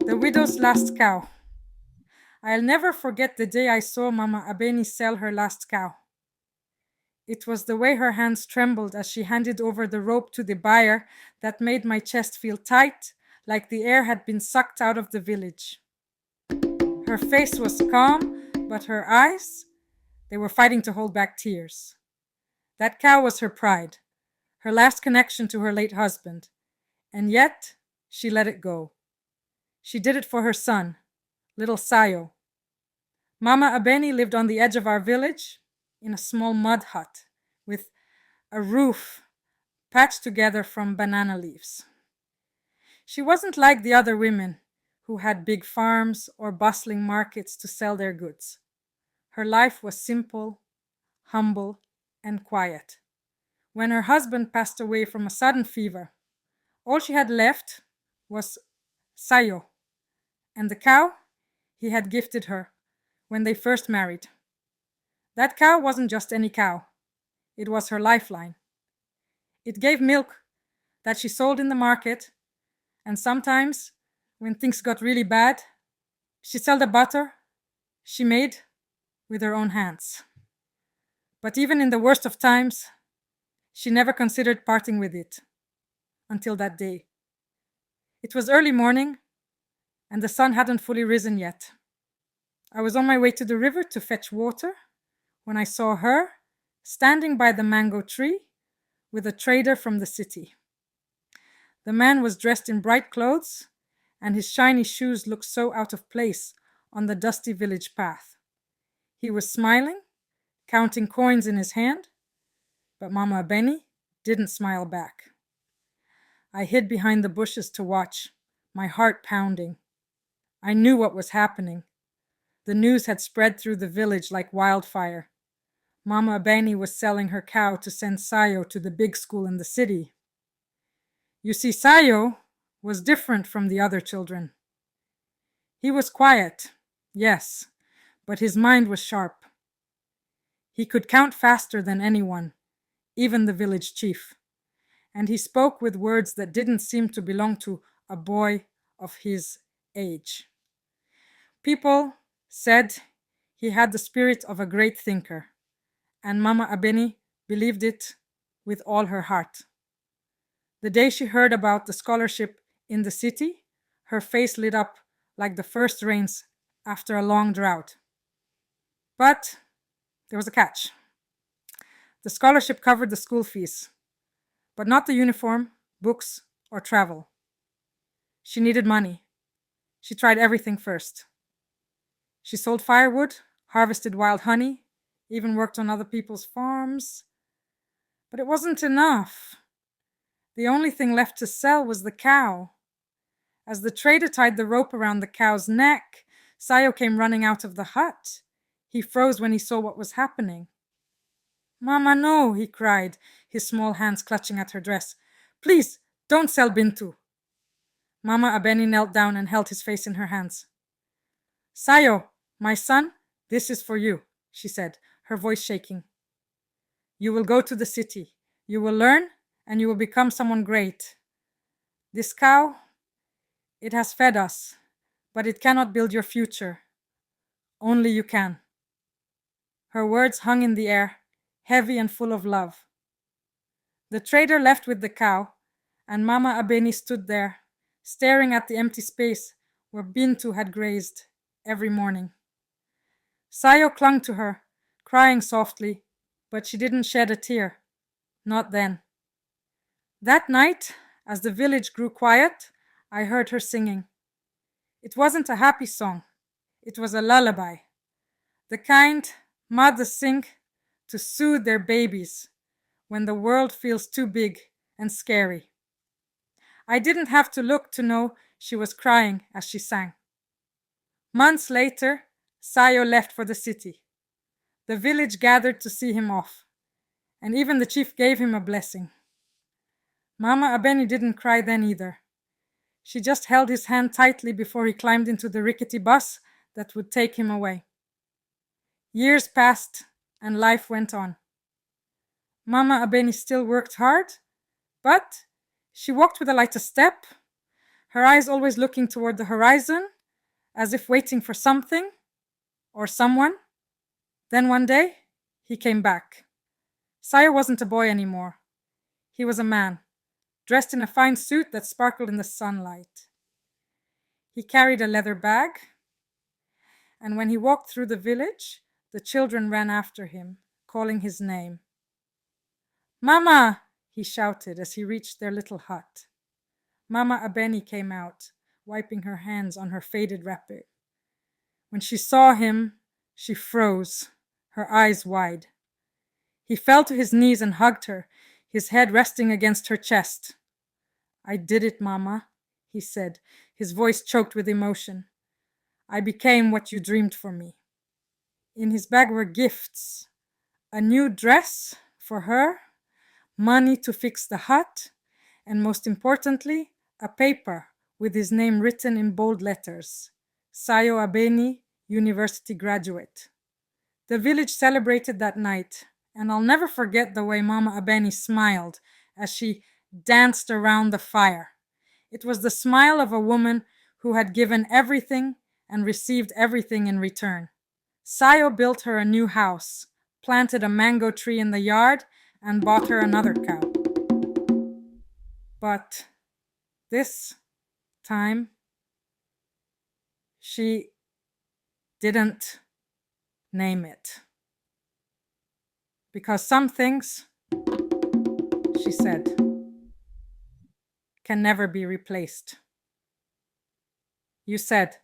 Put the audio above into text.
The widow's last cow. I'll never forget the day I saw Mama Abeni sell her last cow. It was the way her hands trembled as she handed over the rope to the buyer that made my chest feel tight, like the air had been sucked out of the village. Her face was calm, but her eyes, they were fighting to hold back tears. That cow was her pride, her last connection to her late husband, and yet she let it go. She did it for her son, little Sayo. Mama Abeni lived on the edge of our village in a small mud hut with a roof patched together from banana leaves. She wasn't like the other women who had big farms or bustling markets to sell their goods. Her life was simple, humble, and quiet. When her husband passed away from a sudden fever, all she had left was Sayo and the cow he had gifted her when they first married. That cow wasn't just any cow, it was her lifeline. It gave milk that she sold in the market, and sometimes, when things got really bad, she'd sell the butter she made with her own hands. But even in the worst of times, she never considered parting with it until that day. It was early morning, and the sun hadn't fully risen yet. I was on my way to the river to fetch water when I saw her standing by the mango tree with a trader from the city. The man was dressed in bright clothes, and his shiny shoes looked so out of place on the dusty village path. He was smiling, counting coins in his hand, but Mama Benny didn't smile back. I hid behind the bushes to watch, my heart pounding. I knew what was happening. The news had spread through the village like wildfire. Mama Benny was selling her cow to send Sayo to the big school in the city. You see, Sayo was different from the other children. He was quiet, yes, but his mind was sharp. He could count faster than anyone, even the village chief, and he spoke with words that didn't seem to belong to a boy of his age. People said he had the spirit of a great thinker, and Mama Abeni believed it with all her heart. The day she heard about the scholarship in the city, her face lit up like the first rains after a long drought. But there was a catch. The scholarship covered the school fees, but not the uniform, books, or travel. She needed money. She tried everything first. She sold firewood, harvested wild honey, even worked on other people's farms. But it wasn't enough. The only thing left to sell was the cow. As the trader tied the rope around the cow's neck, Sayo came running out of the hut. He froze when he saw what was happening. Mama, no, he cried, his small hands clutching at her dress. Please, don't sell Bintu. Mama Abeni knelt down and held his face in her hands. Sayo, my son, this is for you, she said, her voice shaking. You will go to the city. You will learn, and you will become someone great. This cow, it has fed us, but it cannot build your future. Only you can. Her words hung in the air, heavy and full of love. The trader left with the cow, and Mama Abeni stood there, staring at the empty space where Bintu had grazed every morning. Sayo clung to her, crying softly, but she didn't shed a tear. Not then. That night, as the village grew quiet, I heard her singing. It wasn't a happy song. It was a lullaby. The kind mothers sing to soothe their babies when the world feels too big and scary. I didn't have to look to know she was crying as she sang. Months later, Sayo left for the city. The village gathered to see him off, and even the chief gave him a blessing. Mama Abeni didn't cry then either. She just held his hand tightly before he climbed into the rickety bus that would take him away. Years passed, and life went on. Mama Abeni still worked hard, but she walked with a lighter step. her eyes always looking toward the horizon, as if waiting for something or someone. Then one day, he came back. Sayo wasn't a boy anymore. He was a man, dressed in a fine suit that sparkled in the sunlight. He carried a leather bag, and when he walked through the village, the children ran after him, calling his name. Mama! He shouted as he reached their little hut. Mama Abeni came out, wiping her hands on her faded wrapper. When she saw him, she froze, her eyes wide. He fell to his knees and hugged her, his head resting against her chest. I did it, Mama, he said, his voice choked with emotion. I became what you dreamed for me. In his bag were gifts, a new dress for her, money to fix the hut, and most importantly, a paper with his name written in bold letters, Sayo Abeni, University graduate. The village celebrated that night, and I'll never forget the way Mama Abeni smiled as she danced around the fire. It was the smile of a woman who had given everything and received everything in return. Sayo built her a new house, planted a mango tree in the yard, and bought her another cow. But this time, she didn't name it. Because some things, she said, can never be replaced. You said,